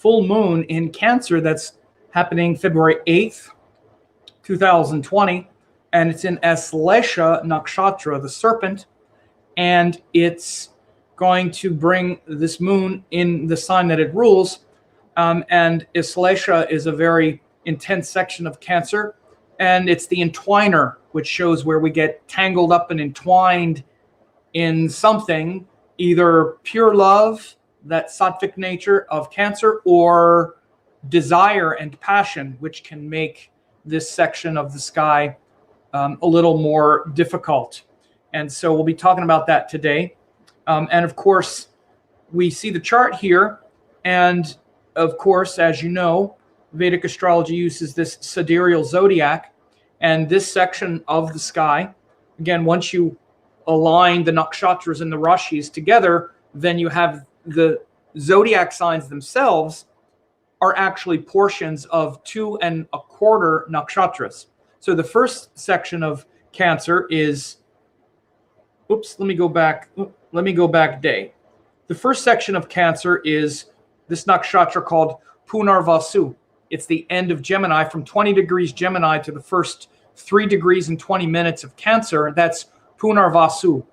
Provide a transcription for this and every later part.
full moon in Cancer that's happening February 8th, 2020, and it's in Aslesha Nakshatra, the serpent, and it's going to bring this moon in the sign that it rules. And Aslesha is a very intense section of Cancer, and it's the entwiner, which shows where we get tangled up and entwined in something, either pure love, that sattvic nature of Cancer, or desire and passion, which can make this section of the sky a little more difficult. And so we'll be talking about that today. And of course, we see the chart here. And of course, as you know, Vedic astrology uses this sidereal zodiac. And this section of the sky, again, once you align the nakshatras and the rashis together, then you have the zodiac signs themselves are actually portions of 2 1/4 nakshatras. So the first section of Cancer is, let me go back day. The first section of Cancer is this nakshatra called Punarvasu. It's the end of Gemini, from 20 degrees Gemini to the first 3 degrees and 20 minutes of Cancer. That's Punarvasu,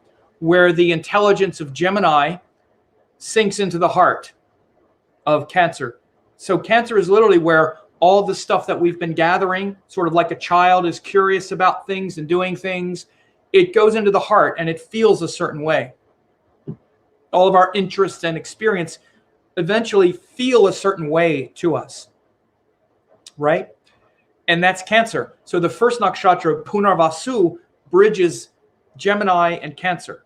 where the intelligence of Gemini sinks into the heart of Cancer. So Cancer is literally where all the stuff that we've been gathering, sort of like a child is curious about things and doing things, it goes into the heart and it feels a certain way. All of our interests and experience eventually feel a certain way to us, right? And that's Cancer. So the first nakshatra, Punarvasu, bridges Gemini and Cancer.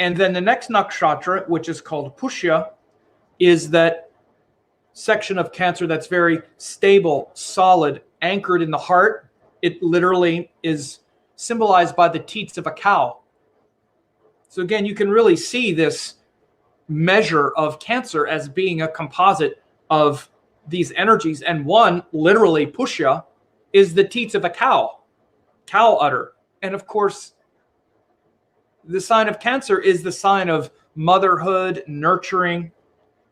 And then the next nakshatra, which is called Pushya, is that section of Cancer that's very stable, solid, anchored in the heart. It literally is symbolized by the teats of a cow. So again, you can really see this measure of Cancer as being a composite of these energies. And one, literally Pushya, is the teats of a cow udder. And of course, the sign of Cancer is the sign of motherhood, nurturing,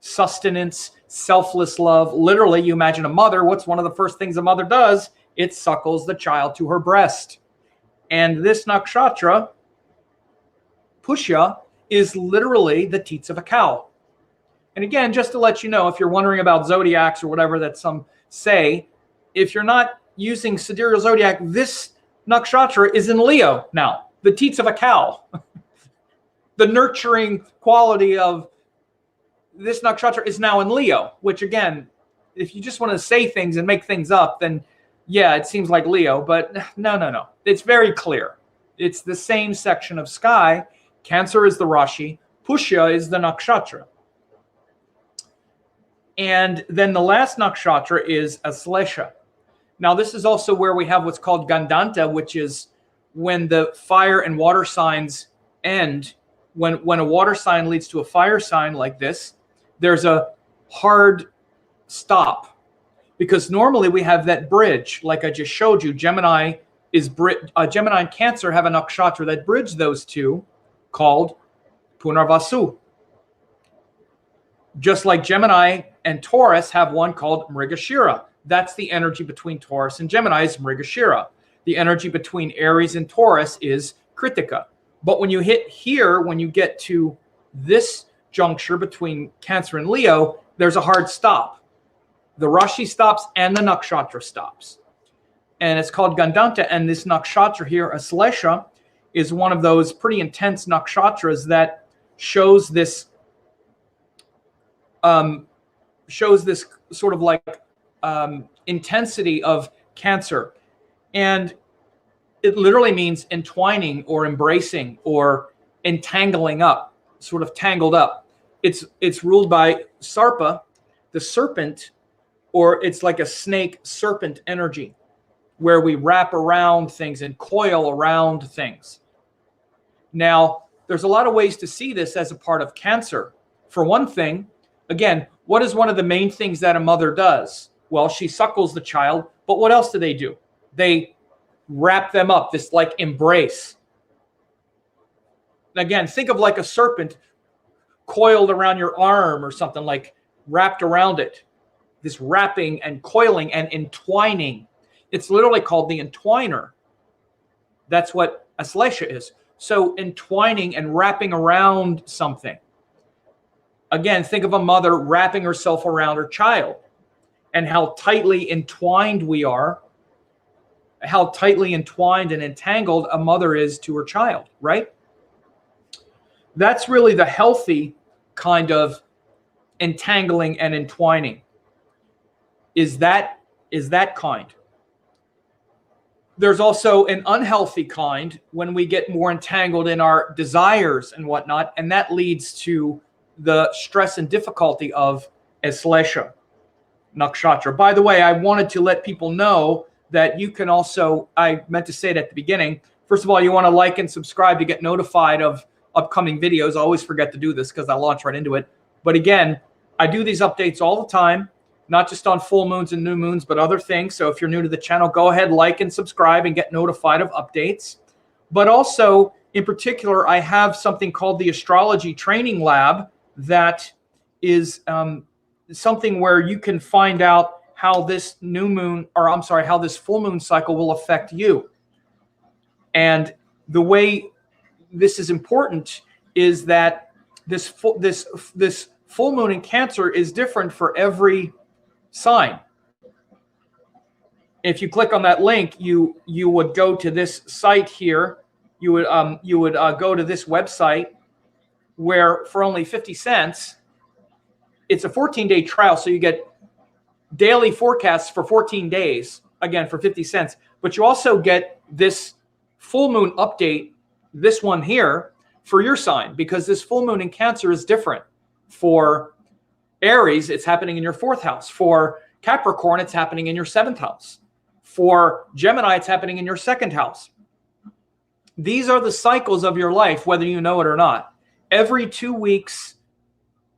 sustenance, selfless love. Literally, you imagine a mother, what's one of the first things a mother does? It suckles the child to her breast. And this nakshatra, Pushya, is literally the teats of a cow. And again, just to let you know, if you're wondering about zodiacs or whatever that some say, if you're not using sidereal zodiac, this nakshatra is in Leo now, the teats of a cow. The nurturing quality of this nakshatra is now in Leo, which again, if you just want to say things and make things up, then yeah, it seems like Leo, but no. It's very clear. It's the same section of sky. Cancer is the Rashi, Pushya is the nakshatra. And then the last nakshatra is Aslesha. Now this is also where we have what's called Gandanta, which is when the fire and water signs end. When a water sign leads to a fire sign like this, there's a hard stop, because normally we have that bridge, like I just showed you. Gemini and Cancer have a nakshatra that bridge those two, called Punarvasu. Just like Gemini and Taurus have one called Mrigashira. That's the energy between Taurus and Gemini is Mrigashira. The energy between Aries and Taurus is Kritika. But when you hit here, when you get to this juncture between Cancer and Leo, there's a hard stop. The Rashi stops and the nakshatra stops. And it's called Gandanta. And this nakshatra here, Aslesha, is one of those pretty intense nakshatras that shows this sort of like intensity of Cancer. And it literally means entwining or embracing or entangling up, sort of tangled up. It's ruled by Sarpa, the serpent, or it's like a snake serpent energy where we wrap around things and coil around things. Now, there's a lot of ways to see this as a part of Cancer. For one thing, again, what is one of the main things that a mother does? Well, she suckles the child, but what else do? They wrap them up, this like embrace. Again, think of like a serpent coiled around your arm or something, like wrapped around it. This wrapping and coiling and entwining. It's literally called the entwiner. That's what Aslesha is. So entwining and wrapping around something. Again, think of a mother wrapping herself around her child and how tightly entwined we are, how tightly entwined and entangled a mother is to her child, right? That's really the healthy kind of entangling and entwining. Is that kind. There's also an unhealthy kind when we get more entangled in our desires and whatnot, and that leads to the stress and difficulty of Aslesha Nakshatra. By the way, I wanted to let people know that you can also, I meant to say it at the beginning, first of all, you want to like and subscribe to get notified of upcoming videos. I always forget to do this because I launch right into it. But again, I do these updates all the time, not just on full moons and new moons, but other things. So if you're new to the channel, go ahead, like and subscribe and get notified of updates. But also, in particular, I have something called the Astrology Training Lab that is something where you can find out how this new moon, or I'm sorry, how this full moon cycle will affect you. And the way this is important is that this full moon in Cancer is different for every sign. If you click on that link, you would go to this site here. You would go to this website where for only 50 cents, it's a 14-day trial. So you get daily forecasts for 14 days, again, for 50 cents. But you also get this full moon update, this one here, for your sign, because this full moon in Cancer is different. For Aries, it's happening in your 4th house. For Capricorn, it's happening in your 7th house. For Gemini, it's happening in your 2nd house. These are the cycles of your life, whether you know it or not. Every 2 weeks,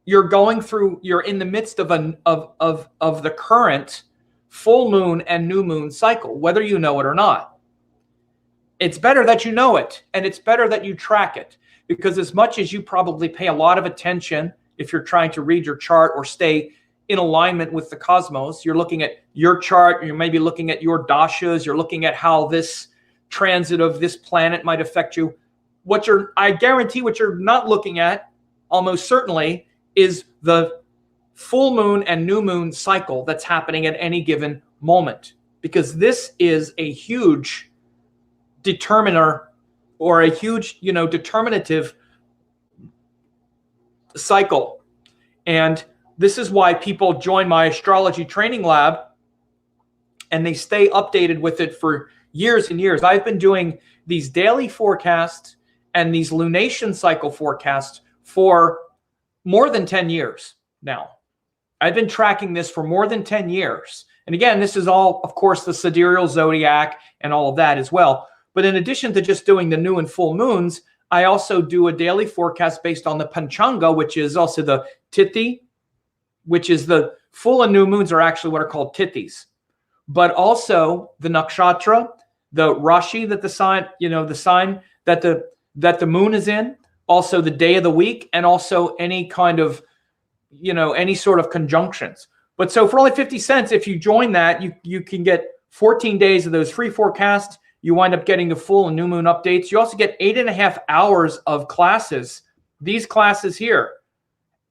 you're in the midst of the current full moon and new moon cycle, whether you know it or not. It's better that you know it, and it's better that you track it, because as much as you probably pay a lot of attention if you're trying to read your chart or stay in alignment with the cosmos, you're looking at your chart, you're maybe looking at your dashas, you're looking at how this transit of this planet might affect you. I guarantee what you're not looking at, almost certainly, is the full moon and new moon cycle that's happening at any given moment, because this is a huge determiner, or a huge, determinative cycle. And this is why people join my astrology training lab and they stay updated with it for years and years. I've been doing these daily forecasts and these lunation cycle forecasts for more than 10 years now. I've been tracking this for more than 10 years. And again, this is all, of course, the sidereal zodiac and all of that as well. But in addition to just doing the new and full moons, I also do a daily forecast based on the Panchanga, which is also the Tithi, which is the full and new moons are actually what are called Tithis. But also the Nakshatra, the Rashi that the sign, the sign that the moon is in, also the day of the week, and also any kind of, any sort of conjunctions. But so for only 50 cents, if you join that, you can get 14 days of those free forecasts. You wind up getting the full and new moon updates. You also get 8.5 hours of classes. These classes here,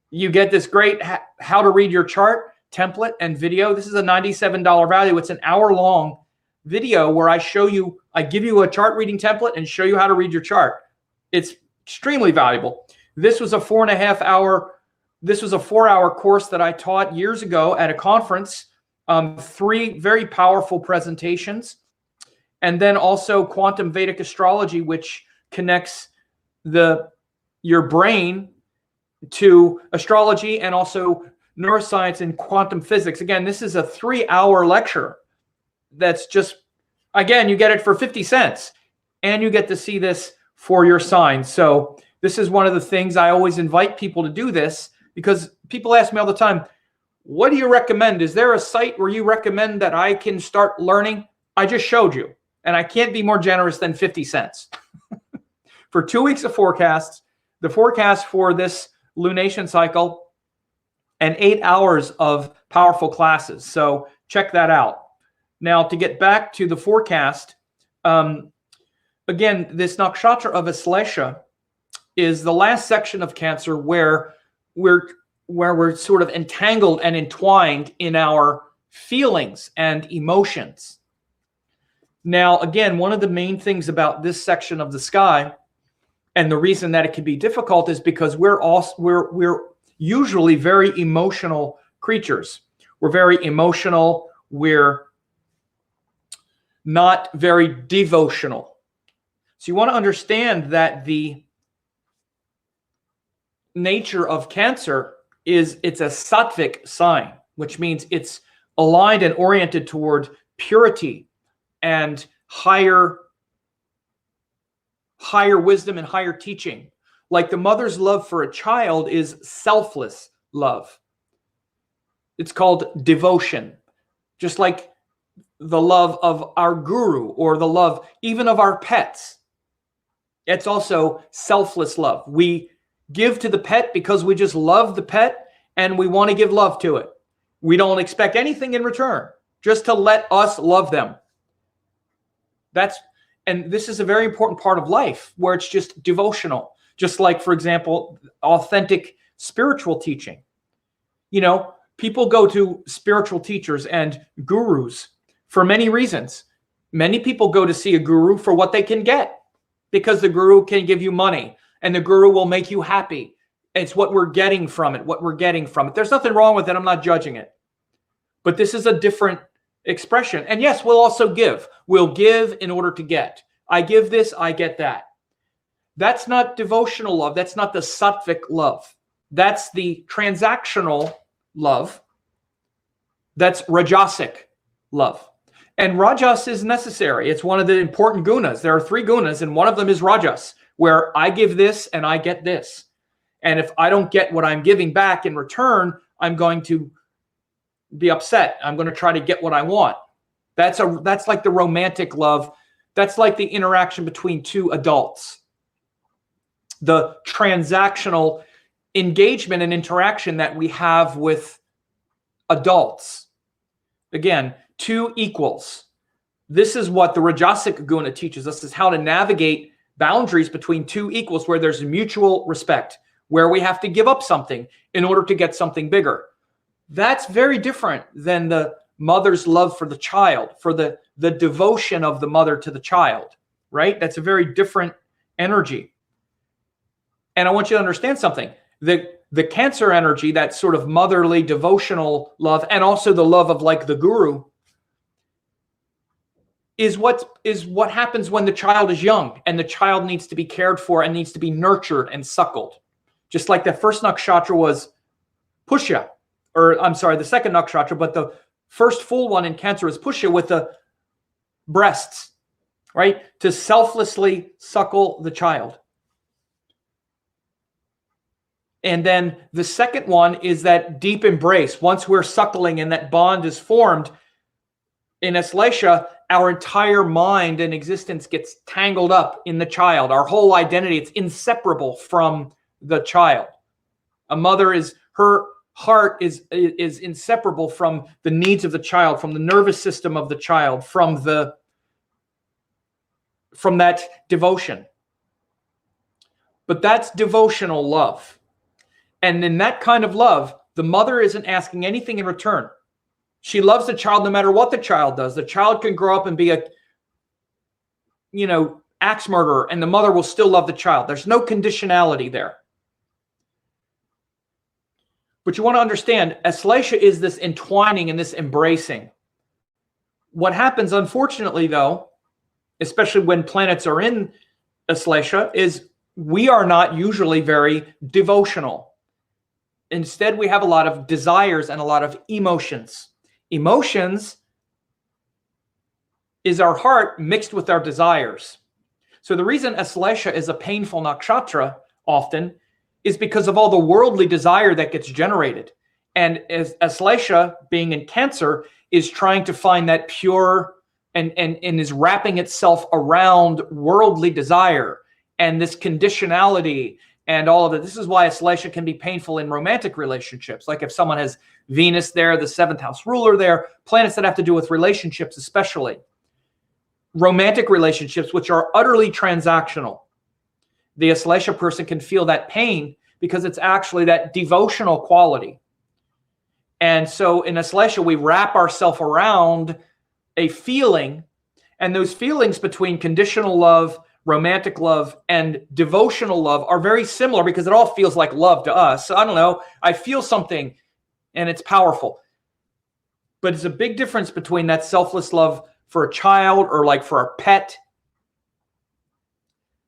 you get this great how to read your chart template and video. This is a $97 value. It's an hour-long video where I give you a chart reading template and show you how to read your chart. It's extremely valuable. This was a 4-hour course that I taught years ago at a conference. 3 very powerful presentations. And then also quantum Vedic astrology, which connects your brain to astrology and also neuroscience and quantum physics. Again, this is a 3-hour lecture that's just, again, you get it for 50 cents and you get to see this for your sign. So this is one of the things I always invite people to do this, because people ask me all the time, what do you recommend? Is there a site where you recommend that I can start learning? I just showed you. And I can't be more generous than 50 cents. For 2 weeks of forecasts, the forecast for this lunation cycle and 8 hours of powerful classes. So check that out. Now, to get back to the forecast, again, this nakshatra of Aslesha is the last section of Cancer where we're sort of entangled and entwined in our feelings and emotions. Now, again, one of the main things about this section of the sky, and the reason that it can be difficult, is because we're usually very emotional creatures. We're very emotional. We're not very devotional. So you want to understand that the nature of Cancer is it's a sattvic sign, which means it's aligned and oriented toward purity and higher wisdom and higher teaching. Like the mother's love for a child is selfless love. It's called devotion. Just like the love of our guru or the love even of our pets. It's also selfless love. We give to the pet because we just love the pet and we want to give love to it. We don't expect anything in return, just to let us love them. And this is a very important part of life where it's just devotional. Just like, for example, authentic spiritual teaching. You know, people go to spiritual teachers and gurus for many reasons. Many people go to see a guru for what they can get, because the guru can give you money and the guru will make you happy. It's what we're getting from it, There's nothing wrong with it. I'm not judging it. But this is a different expression. And yes, we'll also give. We'll give in order to get. I give this, I get that. That's not devotional love. That's not the sattvic love. That's the transactional love. That's rajasic love. And rajas is necessary. It's one of the important gunas. There are 3 gunas, and one of them is rajas, where I give this and I get this. And if I don't get what I'm giving back in return, I'm going to be upset. I'm going to try to get what I want. That's like the romantic love. That's like the interaction between 2 adults. The transactional engagement and interaction that we have with adults. Again, 2 equals. This is what the rajasic guna teaches us, is how to navigate boundaries between 2 equals where there's mutual respect, where we have to give up something in order to get something bigger. That's very different than the mother's love for the child, for the devotion of the mother to the child, right? That's a very different energy. And I want you to understand something. The Cancer energy, that sort of motherly devotional love, and also the love of like the guru, is what happens when the child is young and the child needs to be cared for and needs to be nurtured and suckled. Just like the first nakshatra was Pushya, or I'm sorry, the second nakshatra, but the first full one in Cancer is Pushya with the breasts, right? To selflessly suckle the child. And then the second one is that deep embrace. Once we're suckling and that bond is formed, in Aslesha, our entire mind and existence gets tangled up in the child. Our whole identity, it's inseparable from the child. A mother her heart is inseparable from the needs of the child, from the nervous system of the child, from that devotion. But that's devotional love. And in that kind of love, the mother isn't asking anything in return. She loves the child no matter what the child does. The child can grow up and be axe murderer, and the mother will still love the child. There's no conditionality there. But you want to understand, Aslesha is this entwining and this embracing. What happens, unfortunately, though, especially when planets are in Aslesha, is we are not usually very devotional. Instead, we have a lot of desires and a lot of emotions. Emotions is our heart mixed with our desires. So the reason Aslesha is a painful nakshatra often is because of all the worldly desire that gets generated. And as Aslesha, being in Cancer, is trying to find that pure and is wrapping itself around worldly desire and this conditionality and all of it. This is why Aslesha can be painful in romantic relationships. Like if someone has Venus there, the seventh house ruler there, planets that have to do with relationships, especially romantic relationships, which are utterly transactional. The Aslesha person can feel that pain because it's actually that devotional quality. And so in Aslesha, we wrap ourselves around a feeling, and those feelings between conditional love, romantic love, and devotional love are very similar because it all feels like love to us. So I don't know, I feel something and it's powerful. But it's a big difference between that selfless love for a child or like for a pet,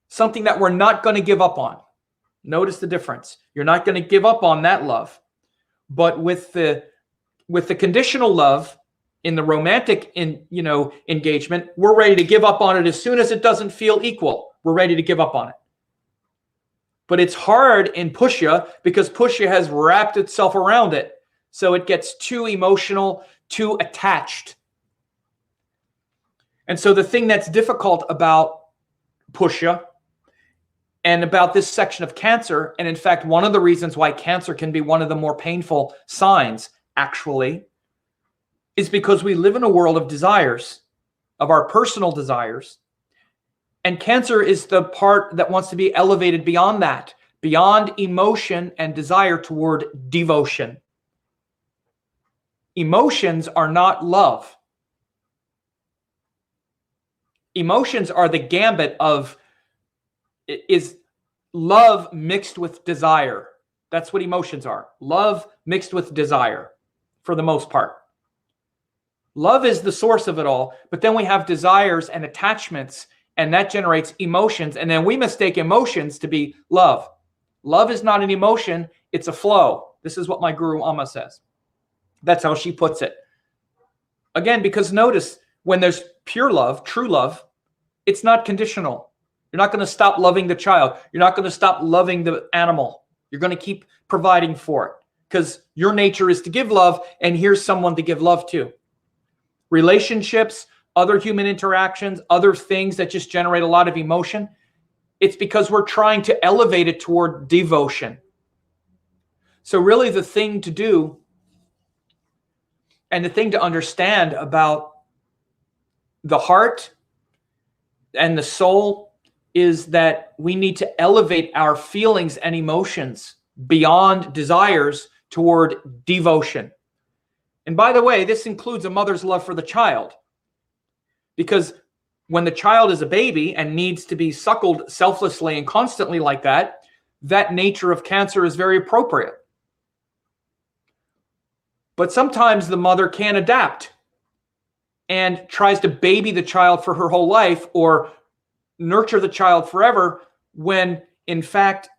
something that we're not going to give up on. Notice the difference. You're not going to give up on that love. But with the conditional love in the romantic engagement, we're ready to give up on it as soon as it doesn't feel equal. We're ready to give up on it. But it's hard in Pushya because Pushya has wrapped itself around it. So it gets too emotional, too attached. And so the thing that's difficult about Pushya and about this section of Cancer, and in fact, one of the reasons why Cancer can be one of the more painful signs, actually, is because we live in a world of desires, of our personal desires. And Cancer is the part that wants to be elevated beyond that, beyond emotion and desire toward devotion. Emotions are not love. Emotions are the gambit of, is love mixed with desire. That's what emotions are. Love mixed with desire, for the most part. Love is the source of it all, but then we have desires and attachments, and that generates emotions, and then we mistake emotions to be love. Love is not an emotion, it's a flow. This is what my Guru Amma says. That's how she puts it. Again, because notice, when there's pure love, true love, it's not conditional. You're not going to stop loving the child. You're not going to stop loving the animal. You're going to keep providing for it because your nature is to give love, and here's someone to give love to. Relationships, other human interactions, other things that just generate a lot of emotion, it's because we're trying to elevate it toward devotion. So really the thing to do and the thing to understand about the heart and the soul is that we need to elevate our feelings and emotions beyond desires toward devotion. And by the way, this includes a mother's love for the child. Because when the child is a baby and needs to be suckled selflessly and constantly like that, that nature of Cancer is very appropriate. But sometimes the mother can't adapt and tries to baby the child for her whole life or nurture the child forever, when in fact,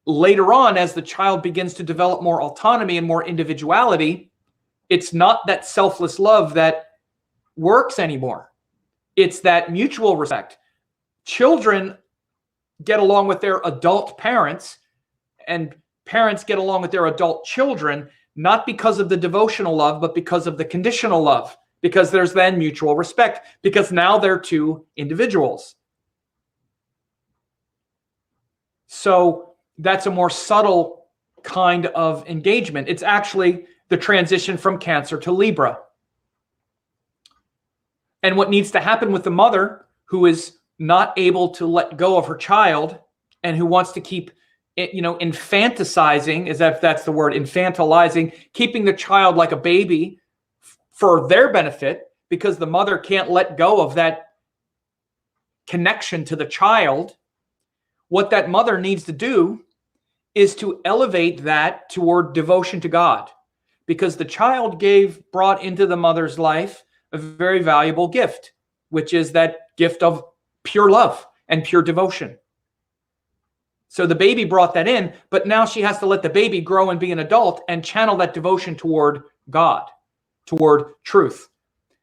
later on, as the child begins to develop more autonomy and more individuality, it's not that selfless love that works anymore. It's that mutual respect. Children get along with their adult parents, and parents get along with their adult children, not because of the devotional love, but because of the conditional love, because there's then mutual respect, because now they're two individuals. So that's a more subtle kind of engagement. It's actually the transition from Cancer to Libra. And what needs to happen with the mother who is not able to let go of her child and who wants to keep, infantilizing, is that that's the word, infantilizing, keeping the child like a baby for their benefit, because the mother can't let go of that connection to the child. What that mother needs to do is to elevate that toward devotion to God, because the child brought into the mother's life a very valuable gift, which is that gift of pure love and pure devotion. So the baby brought that in, but now she has to let the baby grow and be an adult and channel that devotion toward God, toward truth,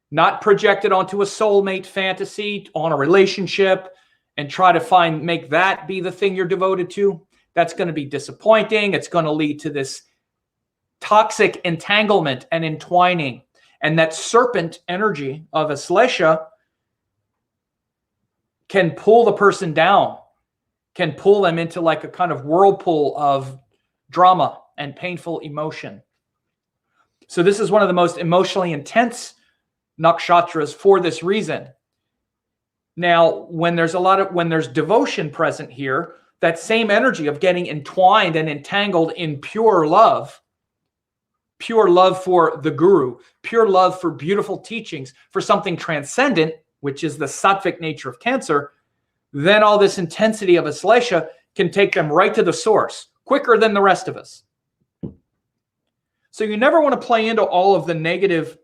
not project it onto a soulmate fantasy, on a relationship, and try to make that be the thing you're devoted to. That's going to be disappointing. It's going to lead to this toxic entanglement and entwining. And that serpent energy of Aslesha can pull the person down can pull them into like a kind of whirlpool of drama and painful emotion. So this is one of the most emotionally intense nakshatras for this reason. Now, when there's devotion present here, that same energy of getting entwined and entangled in pure love for the guru, pure love for beautiful teachings, for something transcendent, which is the sattvic nature of Cancer, then all this intensity of Aslesha can take them right to the source, quicker than the rest of us. So you never want to play into all of the negative,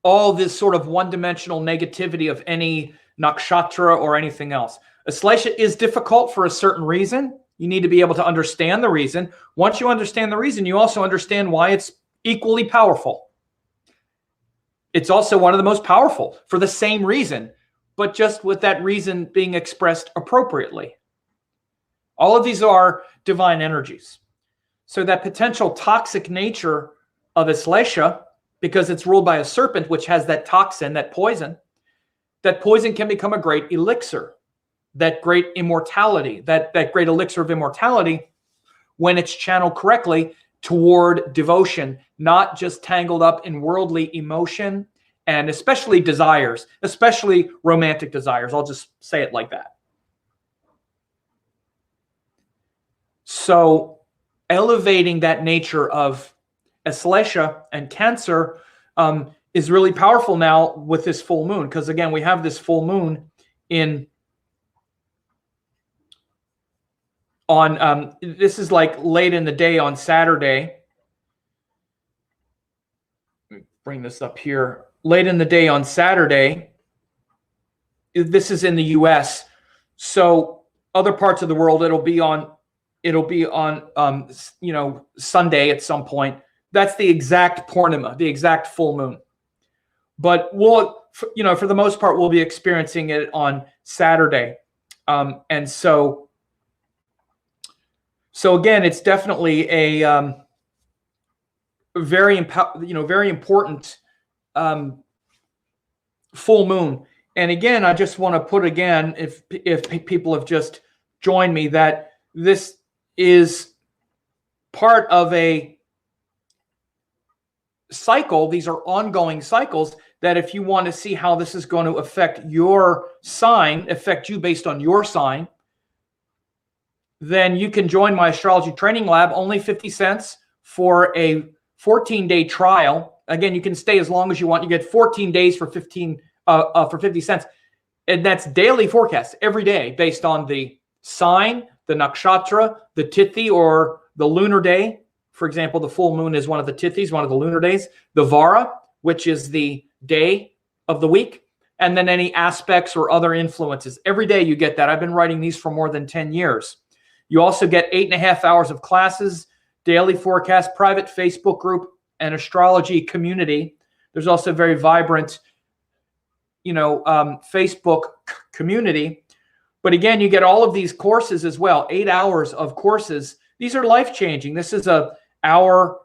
all this sort of one-dimensional negativity of any nakshatra or anything else. Aslesha is difficult for a certain reason. You need to be able to understand the reason. Once you understand the reason, you also understand why it's equally powerful. It's also one of the most powerful for the same reason, but just with that reason being expressed appropriately. All of these are divine energies. So that potential toxic nature of Aslesha, because it's ruled by a serpent, which has that toxin, that poison can become a great elixir, that great immortality, that great elixir of immortality when it's channeled correctly toward devotion, not just tangled up in worldly emotion and especially desires, especially romantic desires. I'll just say it like that. So elevating that nature of Aslesha and Cancer is really powerful now with this full moon, because again, we have this full moon this is like late in the day on Saturday. Let me bring this up here. Late in the day on Saturday. This is in the US. So other parts of the world, it'll be on Sunday at some point. That's the exact Purnima, the exact full moon. But we'll, for the most part, we'll be experiencing it on Saturday. And so again, it's definitely a very important full moon. And again, I just want to put again, if people have just joined me, that this is part of a cycle. These are ongoing cycles that if you want to see how this is going to affect your sign, affect you based on your sign, then you can join my astrology training lab, only 50 cents for a 14-day trial. Again, you can stay as long as you want. You get 14 days for 50 cents. And that's daily forecasts every day based on the sign, the nakshatra, the tithi or the lunar day. For example, the full moon is one of the tithis, one of the lunar days. The vara, which is the day of the week. And then any aspects or other influences. Every day you get that. I've been writing these for more than 10 years. You also get 8.5 hours of classes, daily forecast, private Facebook group, and astrology community. There's also a very vibrant, Facebook community. But again, you get all of these courses as well, 8 hours of courses. These are life-changing. This is our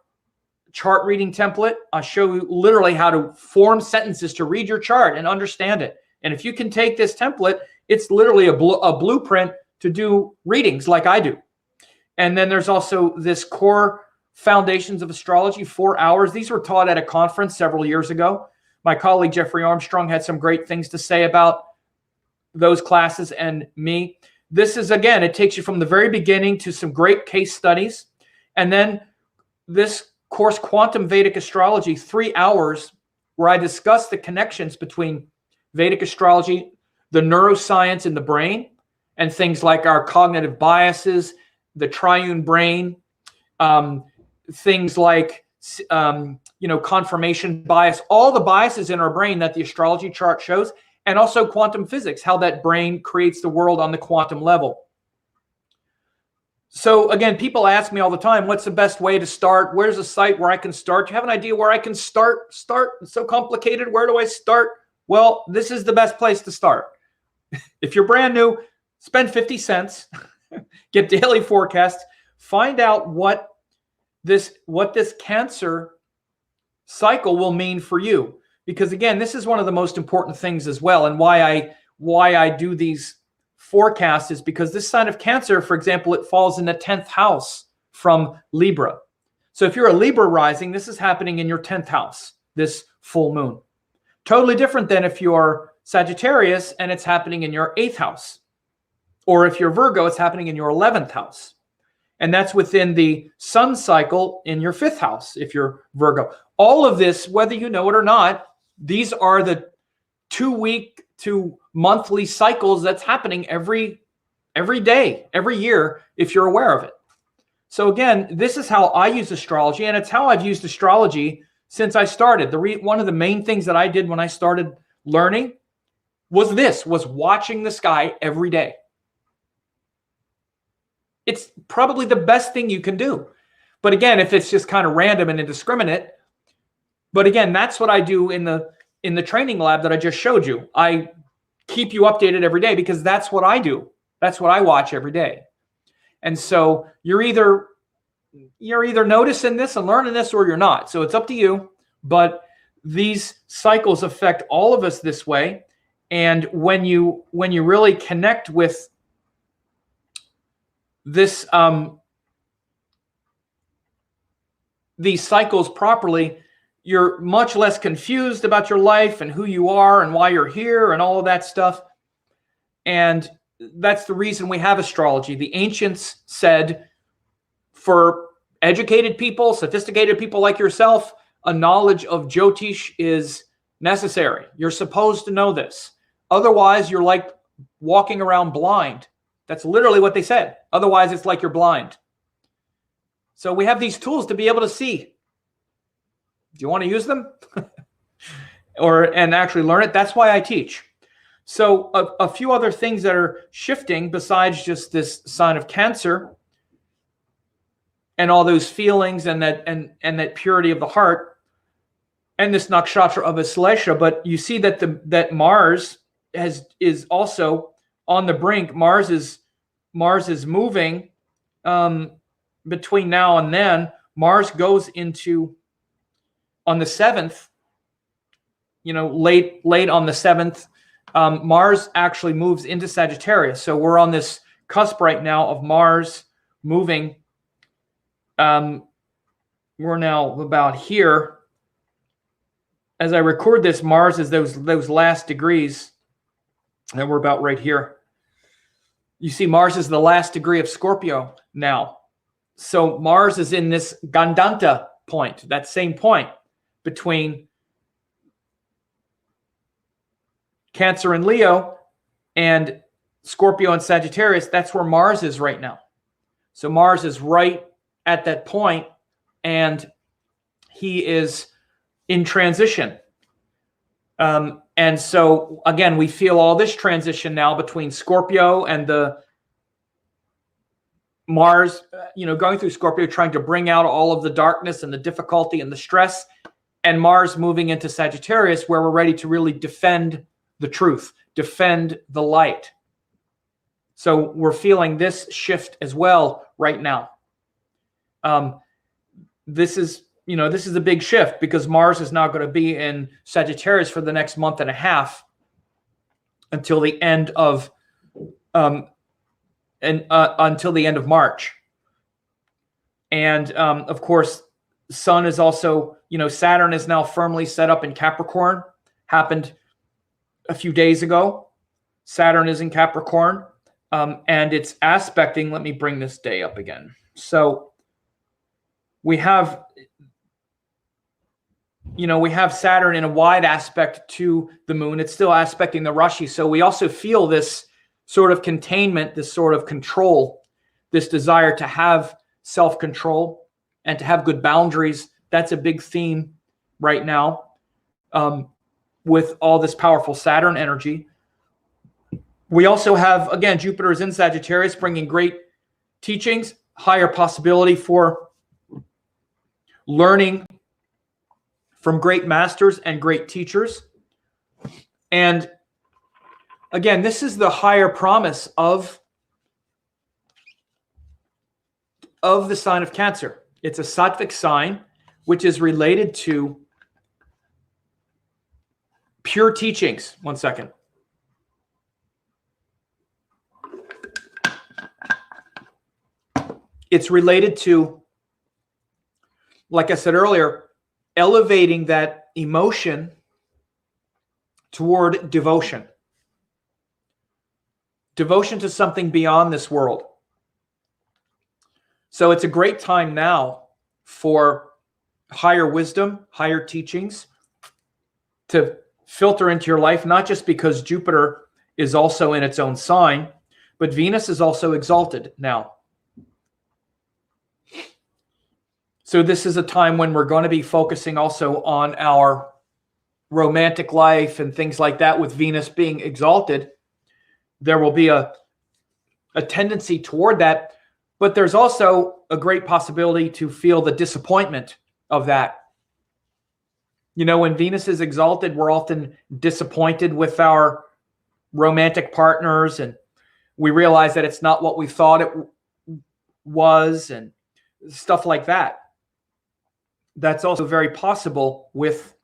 chart reading template. I show you literally how to form sentences to read your chart and understand it. And if you can take this template, it's literally a blueprint to do readings like I do. And then there's also this core foundations of astrology, 4 hours. These were taught at a conference several years ago. My colleague Jeffrey Armstrong had some great things to say about those classes and me. This is, again, it takes you from the very beginning to some great case studies. And then this course, Quantum Vedic Astrology, 3 hours, where I discuss the connections between Vedic astrology, the neuroscience in the brain, and things like our cognitive biases, the triune brain, things like, confirmation bias, all the biases in our brain that the astrology chart shows, and also quantum physics, how that brain creates the world on the quantum level. So again, people ask me all the time, what's the best way to start? Where's a site where I can start? Do you have an idea where I can start? It's so complicated. Where do I start? Well, this is the best place to start. If you're brand new, spend 50 cents, get daily forecasts, find out what this Cancer cycle will mean for you. Because again, this is one of the most important things as well, and why why I do these forecasts is because this sign of Cancer, for example, it falls in the 10th house from Libra. So if you're a Libra rising, this is happening in your 10th house, this full moon. Totally different than if you're Sagittarius and it's happening in your 8th house. Or if you're Virgo, it's happening in your 11th house. And that's within the sun cycle in your 5th house, if you're Virgo. All of this, whether you know it or not, these are the 2-week to monthly cycles that's happening every day, every year, if you're aware of it. So again, this is how I use astrology, and it's how I've used astrology since I started. One of the main things that I did when I started learning was watching the sky every day. It's probably the best thing you can do. But again, if it's just kind of random and indiscriminate, but again, that's what I do in the training lab that I just showed you. I keep you updated every day because that's what I do. That's what I watch every day. And so you're either noticing this and learning this or you're not. So it's up to you. But these cycles affect all of us this way. And when you really connect with this these cycles properly, you're much less confused about your life and who you are and why you're here and all of that stuff. And that's the reason we have astrology. The ancients said for educated people, sophisticated people like yourself, a knowledge of Jyotish is necessary. You're supposed to know this. Otherwise, you're like walking around blind. That's literally what they said. Otherwise, it's like you're blind. So we have these tools to be able to see. Do you want to use them? and actually learn it? That's why I teach. So a few other things that are shifting besides just this sign of Cancer and all those feelings and that purity of the heart and this nakshatra of Aslesha, but you see that that Mars is also on the brink. Mars is moving between now and then. Mars goes into on the 7th, late on the 7th, Mars actually moves into Sagittarius. So we're on this cusp right now of Mars moving. We're now about here. As I record this, Mars is those last degrees, and we're about right here. You see, Mars is the last degree of Scorpio now. So Mars is in this Gandanta point, that same point between Cancer and Leo and Scorpio and Sagittarius. That's where Mars is right now. So Mars is right at that point, and he is in transition. And so, again, we feel all this transition now between Scorpio and the Mars, going through Scorpio, trying to bring out all of the darkness and the difficulty and the stress, and Mars moving into Sagittarius, where we're ready to really defend the truth, defend the light. So we're feeling this shift as well right now. This is a big shift because Mars is now going to be in Sagittarius for the next month and a half until the end of until the end of March. And of course, Sun is also, Saturn is now firmly set up in Capricorn. Happened a few days ago. Saturn is in Capricorn, and it's aspecting. Let me bring this day up again. So we have Saturn in a wide aspect to the moon. It's still aspecting the Rashi. So we also feel this sort of containment, this sort of control, this desire to have self-control and to have good boundaries. That's a big theme right now with all this powerful Saturn energy. We also have, again, Jupiter is in Sagittarius, bringing great teachings, higher possibility for learning from great masters and great teachers. And again, this is the higher promise of the sign of Cancer. It's a sattvic sign, which is related to pure teachings. One second. it's related to, like I said earlier, elevating that emotion toward devotion. Devotion to something beyond this world. So it's a great time now for higher wisdom, higher teachings to filter into your life, not just because Jupiter is also in its own sign, but Venus is also exalted now. So this is a time when we're going to be focusing also on our romantic life and things like that. With Venus being exalted, there will be a tendency toward that, but there's also a great possibility to feel the disappointment of that. You know, when Venus is exalted, we're often disappointed with our romantic partners, and we realize that it's not what we thought it was, and stuff like that. That's also very possible with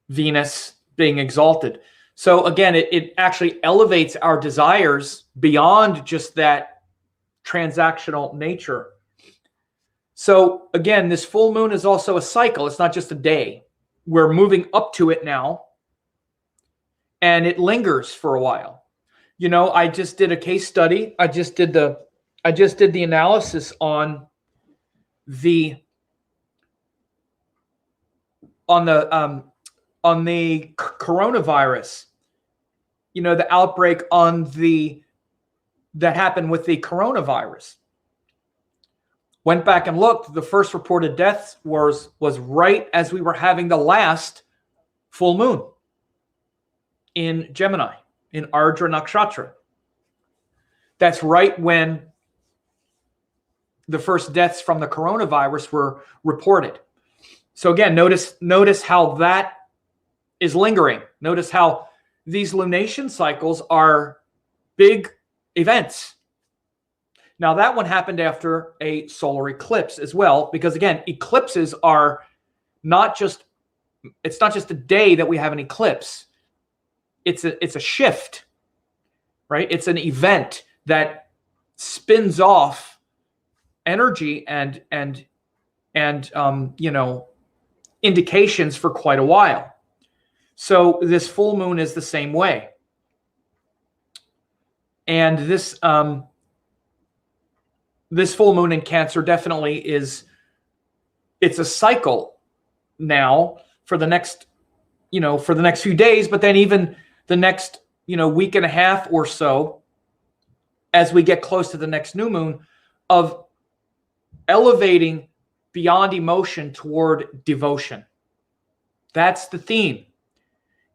Venus being exalted. So again, it actually elevates our desires beyond just that transactional nature. So again, this full moon is also a cycle. It's not just a day. We're moving up to it now, and it lingers for a while. You know, I just did a case study. I just did the analysis on the coronavirus. You know, the outbreak that happened with the coronavirus. Went back and looked. The first reported deaths was right as we were having the last full moon in Gemini, in Ardra Nakshatra. That's right when the first deaths from the coronavirus were reported. So again, notice how that is lingering. Notice how these lunation cycles are big events. Now that one happened after a solar eclipse as well, because again, eclipses are it's not just a day that we have an eclipse. It's a shift, right? It's an event that spins off energy and you know, indications for quite a while. So this full moon is the same way. And this full moon in Cancer definitely it's a cycle now for the next few days, but then even the next, week and a half or so, as we get close to the next new moon, of elevating beyond emotion toward devotion. That's the theme.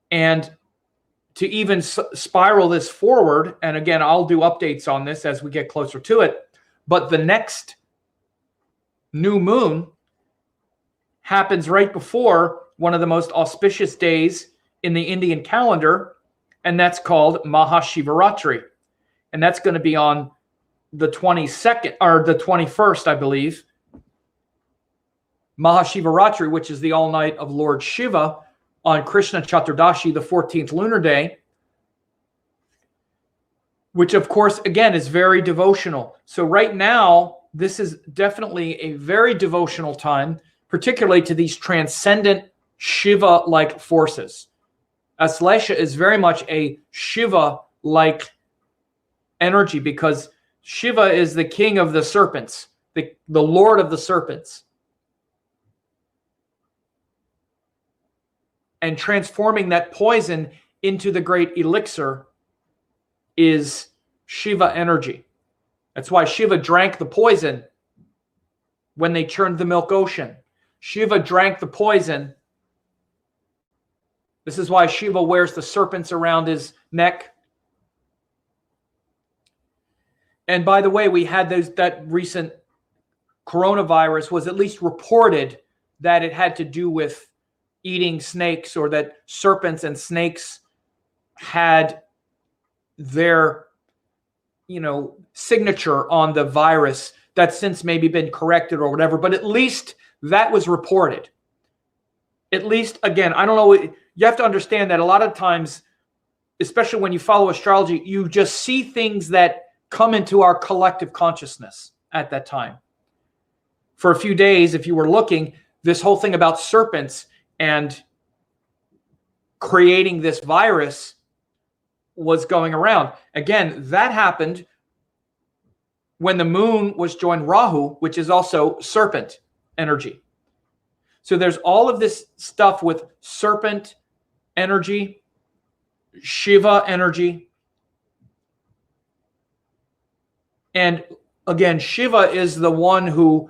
And to even spiral this forward, and again, I'll do updates on this as we get closer to it, but the next new moon happens right before one of the most auspicious days in the Indian calendar, and that's called Maha Shivaratri. And that's going to be on the 22nd or the 21st, I believe. Maha Shivaratri, which is the all night of Lord Shiva on Krishna Chaturdashi, the 14th lunar day, which of course, again, is very devotional. So right now, this is definitely a very devotional time, particularly to these transcendent Shiva-like forces. Aslesha is very much a Shiva-like energy because Shiva is the king of the serpents, the lord of the serpents. And transforming that poison into the great elixir is Shiva energy. That's why Shiva drank the poison when they churned the milk ocean. Shiva drank the poison. This is why Shiva wears the serpents around his neck. And by the way, we had that recent coronavirus was at least reported that it had to do with eating snakes, or that serpents and snakes had their, signature on the virus. That's since maybe been corrected or whatever, but at least that was reported. At least, again, I don't know. You have to understand that a lot of times, especially when you follow astrology, you just see things that come into our collective consciousness at that time. For a few days, if you were looking, this whole thing about serpents and creating this virus was going around. Again, that happened when the moon was joined Rahu, which is also serpent energy. So there's all of this stuff with serpent energy, Shiva energy. And again, Shiva is the one who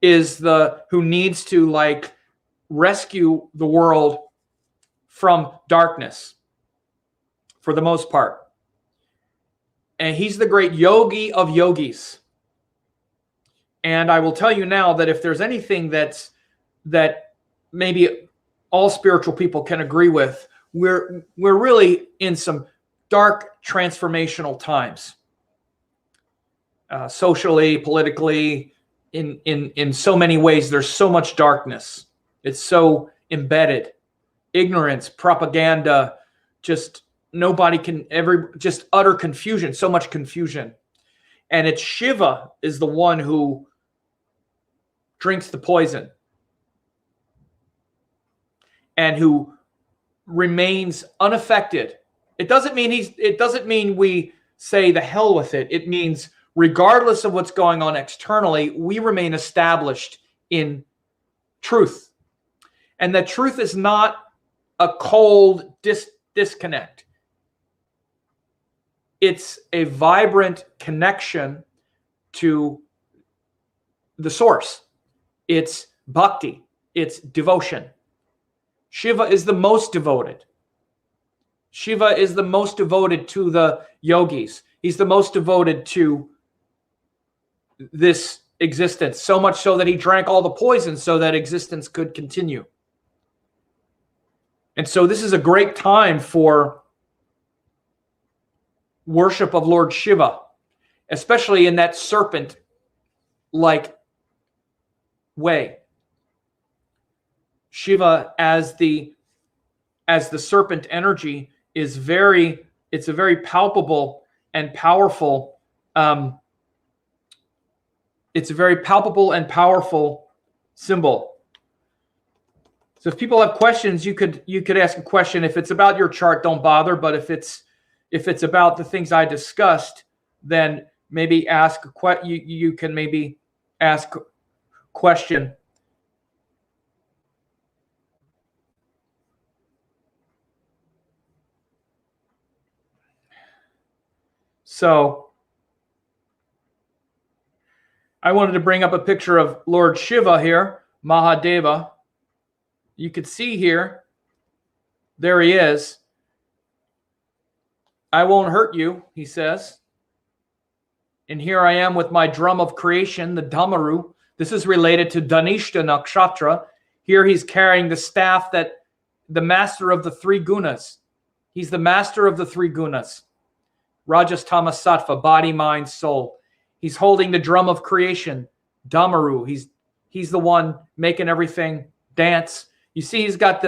needs to like rescue the world from darkness for the most part. And he's the great yogi of yogis. And I will tell you now that if there's anything that maybe all spiritual people can agree with, we're really in some dark transformational times. Socially, politically, in so many ways, there's so much darkness. It's so embedded. Ignorance, propaganda, just nobody can ever, just utter confusion, so much confusion. And it's Shiva is the one who drinks the poison and who remains unaffected. It doesn't mean we say the hell with it. It means regardless of what's going on externally, we remain established in truth. And that truth is not a cold disconnect. It's a vibrant connection to the source. It's bhakti. It's devotion. Shiva is the most devoted. Shiva is the most devoted to the yogis. He's the most devoted to this existence, so much so that he drank all the poison so that existence could continue. And so this is a great time for worship of Lord Shiva, especially in that serpent-like way. Shiva as the serpent energy is it's a very palpable and powerful symbol. So if people have questions, you could ask a question. If it's about your chart, don't bother. But if it's about the things I discussed, then maybe you can maybe ask a question. So I wanted to bring up a picture of Lord Shiva here, Mahadeva. You could see here, there he is. I won't hurt you, he says. And here I am with my drum of creation, the Damaru. This is related to Dhanishta Nakshatra. Here he's carrying the staff that the master of the three gunas. He's the master of the three gunas. Rajas, Tamas, Sattva, body, mind, soul. He's holding the drum of creation, Damaru. He's the one making everything dance. You see, he's got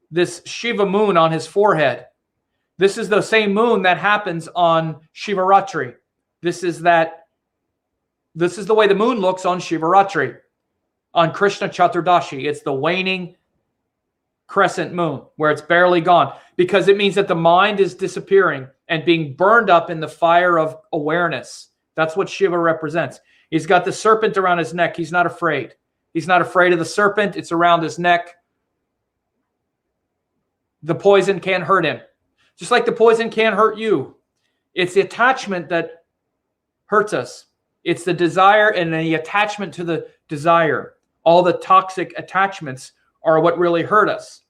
this Shiva moon on his forehead. This is the same moon that happens on Shivaratri. This is the way the moon looks on Shivaratri, on Krishna Chaturdashi. It's the waning crescent moon where it's barely gone, because it means that the mind is disappearing and being burned up in the fire of awareness. That's what Shiva represents. He's got the serpent around his neck. He's not afraid. He's not afraid of the serpent. It's around his neck. The poison can't hurt him. Just like the poison can't hurt you. It's the attachment that hurts us. It's the desire and the attachment to the desire. All the toxic attachments are what really hurt us.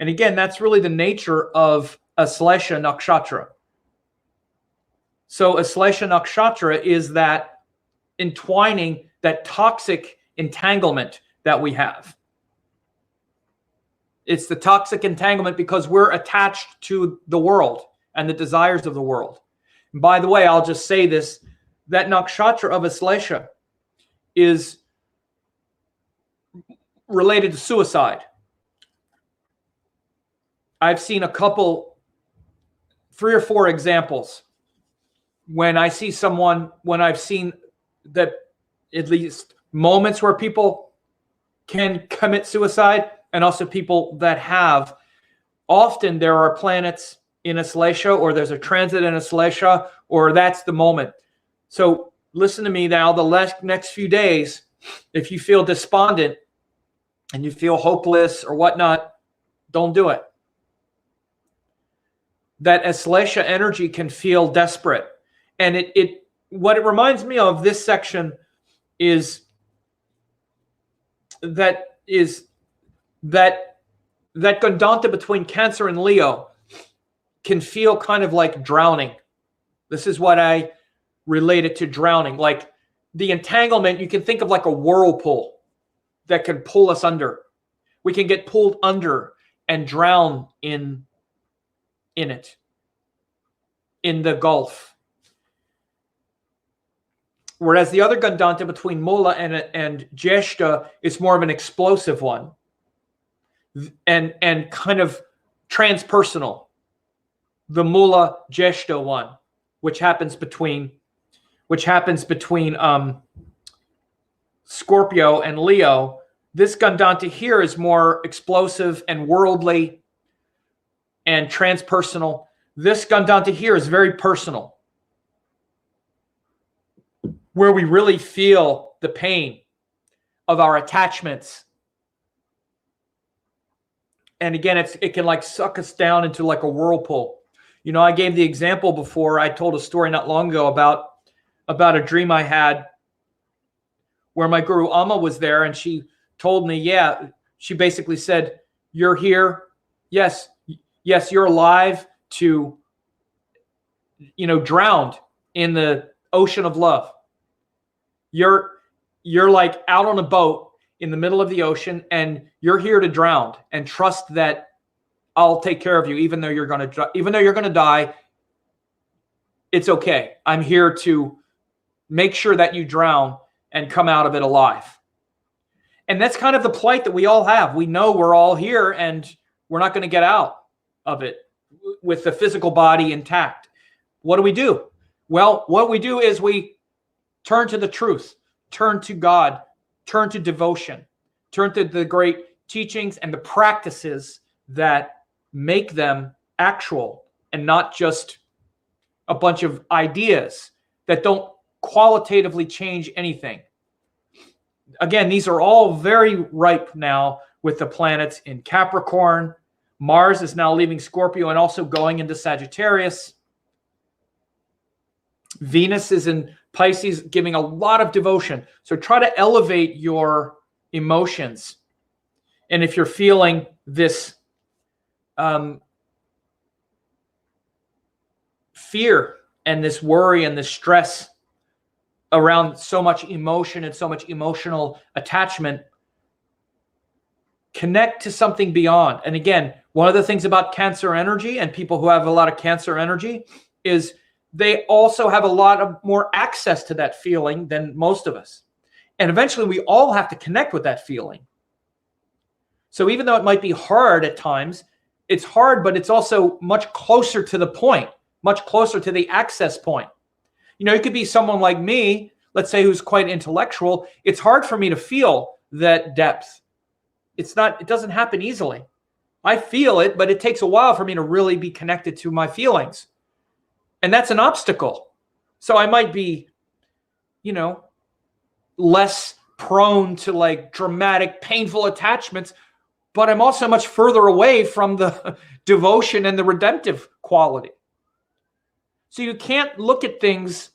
And again, that's really the nature of Aslesha Nakshatra. So Aslesha Nakshatra is that entwining, that toxic entanglement that we have. It's the toxic entanglement because we're attached to the world and the desires of the world. And by the way, I'll just say this, that nakshatra of Aslesha is related to suicide. I've seen 3 or 4 examples when I see someone, when I've seen that at least moments where people can commit suicide, and also people that have, often there are planets in Aslesha, or there's a transit in Aslesha, or that's the moment. So listen to me now, the next few days, if you feel despondent and you feel hopeless or whatnot, don't do it. That Aslesha energy can feel desperate. And what it reminds me of, this section, is that Gandanta between Cancer and Leo can feel kind of like drowning. This is what I relate it to, drowning. Like the entanglement, you can think of like a whirlpool that can pull us under. We can get pulled under and drown in it, in the gulf. Whereas the other Gandanta between Mula and Jeshta is more of an explosive one, and kind of transpersonal. The Mula Jeshta one, which happens between Scorpio and Leo. This Gandanta here is more explosive and worldly and transpersonal. This Gandanta here is very personal, where we really feel the pain of our attachments. And again, it can like suck us down into like a whirlpool. You know, I gave the example before. I told a story not long ago about a dream I had where my guru Amma was there, and she told me, yeah, she basically said, you're here. Yes, you're alive to, drowned in the ocean of love. You're like out on a boat in the middle of the ocean, and you're here to drown, and trust that I'll take care of you, even though you're going to die. It's okay. I'm here to make sure that you drown and come out of it alive. And that's kind of the plight that we all have. We know we're all here and we're not going to get out of it with the physical body intact. What do we do? Well, what we do is we turn to the truth, turn to God, turn to devotion, turn to the great teachings and the practices that make them actual, and not just a bunch of ideas that don't qualitatively change anything. Again, these are all very ripe now with the planets in Capricorn. Mars is now leaving Scorpio and also going into Sagittarius. Venus is in Pisces, giving a lot of devotion. So try to elevate your emotions. And if you're feeling this fear and this worry and this stress around so much emotion and so much emotional attachment, connect to something beyond. And again, one of the things about Cancer energy and people who have a lot of Cancer energy is they also have a lot of more access to that feeling than most of us. And eventually we all have to connect with that feeling. So even though it might be hard at times, it's hard, but it's also much closer to the point, much closer to the access point. You know, it could be someone like me, let's say, who's quite intellectual. It's hard for me to feel that depth. It doesn't happen easily. I feel it, but it takes a while for me to really be connected to my feelings. And that's an obstacle. So I might be, less prone to like dramatic, painful attachments, but I'm also much further away from the devotion and the redemptive quality. So you can't look at things,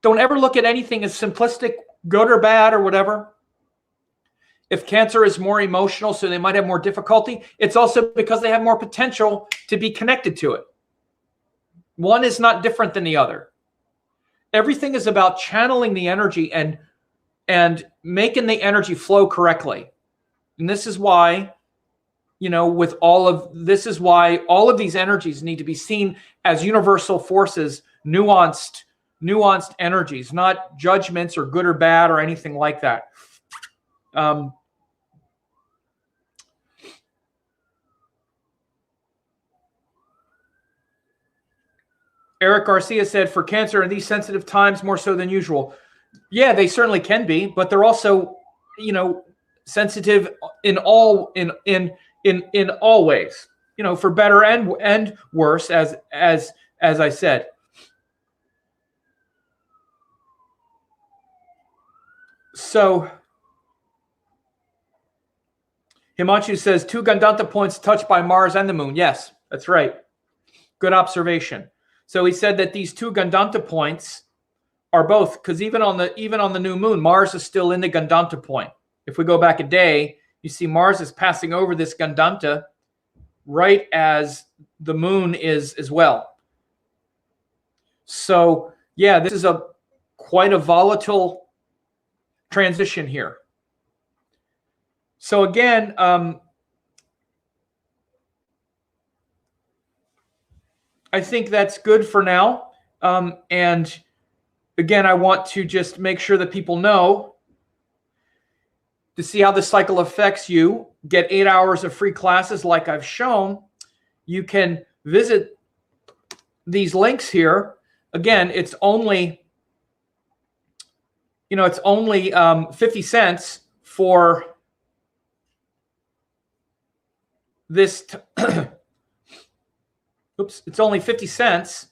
don't ever look at anything as simplistic, good or bad or whatever. If Cancer is more emotional, so they might have more difficulty, it's also because they have more potential to be connected to it. One is not different than the other. Everything is about channeling the energy and making the energy flow correctly. And this is why, this is why all of these energies need to be seen as universal forces, nuanced energies, not judgments or good or bad or anything like that. Eric Garcia said, for Cancer, are these sensitive times more so than usual? Yeah, they certainly can be, but they're also, sensitive in all ways, for better and worse, as I said. So Himanshu says 2 Gandanta points touched by Mars and the moon. Yes, that's right. Good observation. So he said that these 2 Gandanta points are both, because even on the new moon, Mars is still in the Gandanta point. If we go back a day, you see Mars is passing over this Gandanta right as the moon is as well. So yeah, this is quite a volatile transition here. So again, I think that's good for now. And again, I want to just make sure that people know, to see how this cycle affects you, get 8 hours of free classes like I've shown. You can visit these links here. Again, it's only, 50 cents for this. Oops, it's only 50 cents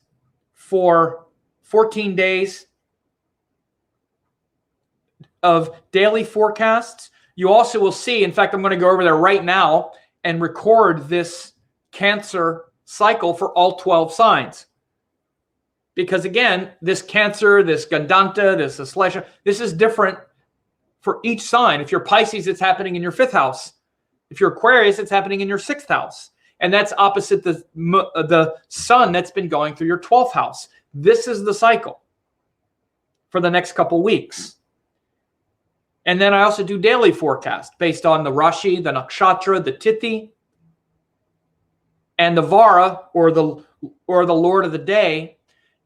for 14 days of daily forecasts. You also will see, in fact, I'm going to go over there right now and record this Cancer cycle for all 12 signs. Because again, this Cancer, this Gandanta, this Aslesha, this is different for each sign. If you're Pisces, it's happening in your 5th house. If you're Aquarius, it's happening in your 6th house. And that's opposite the sun that's been going through your 12th house. This is the cycle for the next couple weeks. And then I also do daily forecast based on the Rashi, the Nakshatra, the Tithi, and the Vara, or the Lord of the Day,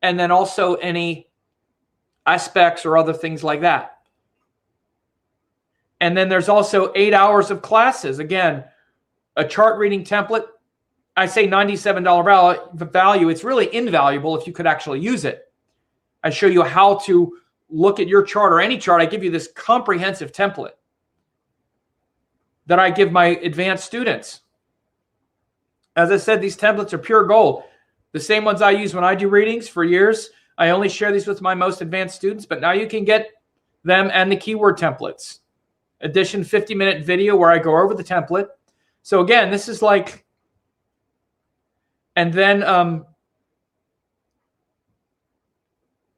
and then also any aspects or other things like that. And then there's also 8 hours of classes. Again, a chart reading template. I say $97 value. It's really invaluable if you could actually use it. I show you how to look at your chart or any chart. I give you this comprehensive template that I give my advanced students. As I said, these templates are pure gold. The same ones I use when I do readings for years. I only share these with my most advanced students, but now you can get them and the keyword templates. Addition 50-minute video where I go over the template. So again, this is like, and then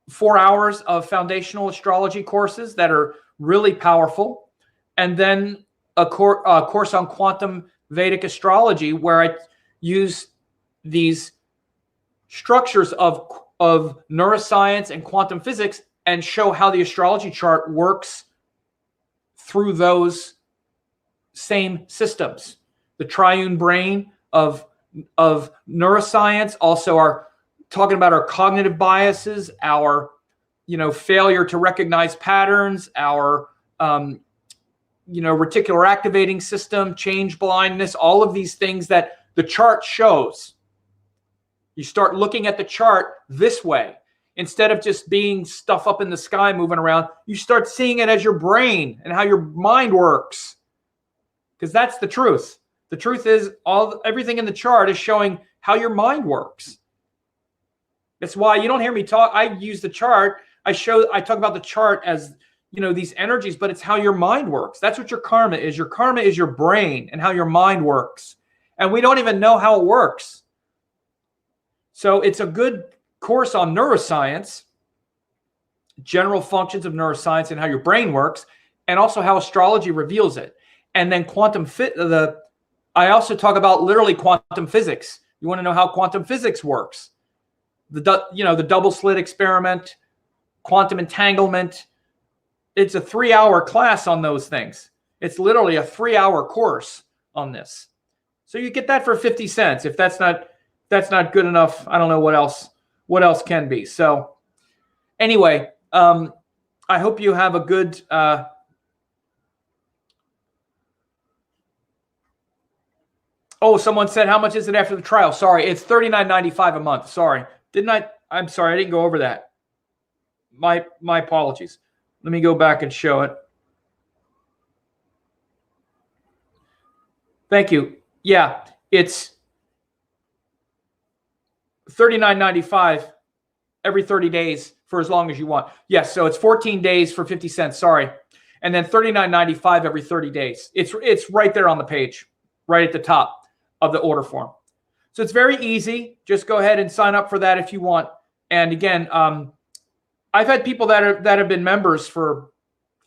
4 hours of foundational astrology courses that are really powerful. And then a course on quantum Vedic astrology where I use these structures of neuroscience and quantum physics and show how the astrology chart works through those same systems. The triune brain of neuroscience, also are talking about our cognitive biases, our failure to recognize patterns, our reticular activating system, change blindness, all of these things that the chart shows. You start looking at the chart this way. Instead of just being stuff up in the sky moving around, you start seeing it as your brain and how your mind works. Because that's the truth. The truth is everything in the chart is showing how your mind works. That's why you don't hear me talk. I use the chart. I talk about the chart as, these energies, but it's how your mind works. That's what your karma is. Your karma is your brain and how your mind works. And we don't even know how it works. So it's a good course on neuroscience, general functions of neuroscience and how your brain works, and also how astrology reveals it. And then I also talk about literally quantum physics. You want to know how quantum physics works? The double slit experiment, quantum entanglement. It's a 3-hour class on those things. It's literally a 3-hour course on this. So you get that for 50 cents. If that's not good enough, I don't know what else can be. So anyway, I hope you have a good someone said, how much is it after the trial? Sorry, it's $39.95 a month. Sorry. I'm sorry, I didn't go over that. My apologies. Let me go back and show it. Thank you. Yeah, it's $39.95 every 30 days for as long as you want. Yes, so it's 14 days for 50 cents. Sorry. And then $39.95 every 30 days. It's right there on the page, right at the top of the order form. So it's very easy. Just go ahead and sign up for that if you want. And again, I've had people that have been members for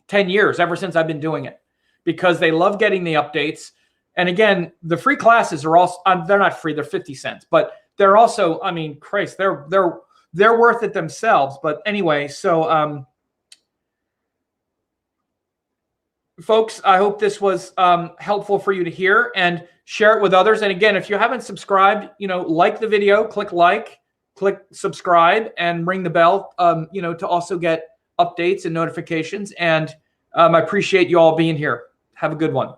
10 years, ever since I've been doing it, because they love getting the updates. And again, the free classes are also, they're not free, they're 50 cents, but they're also, I mean, Christ, they're worth it themselves. But anyway, so folks, I hope this was helpful for you to hear, and share it with others. And again, if you haven't subscribed, like the video, click subscribe, and ring the bell, to also get updates and notifications. And I appreciate you all being here. Have a good one.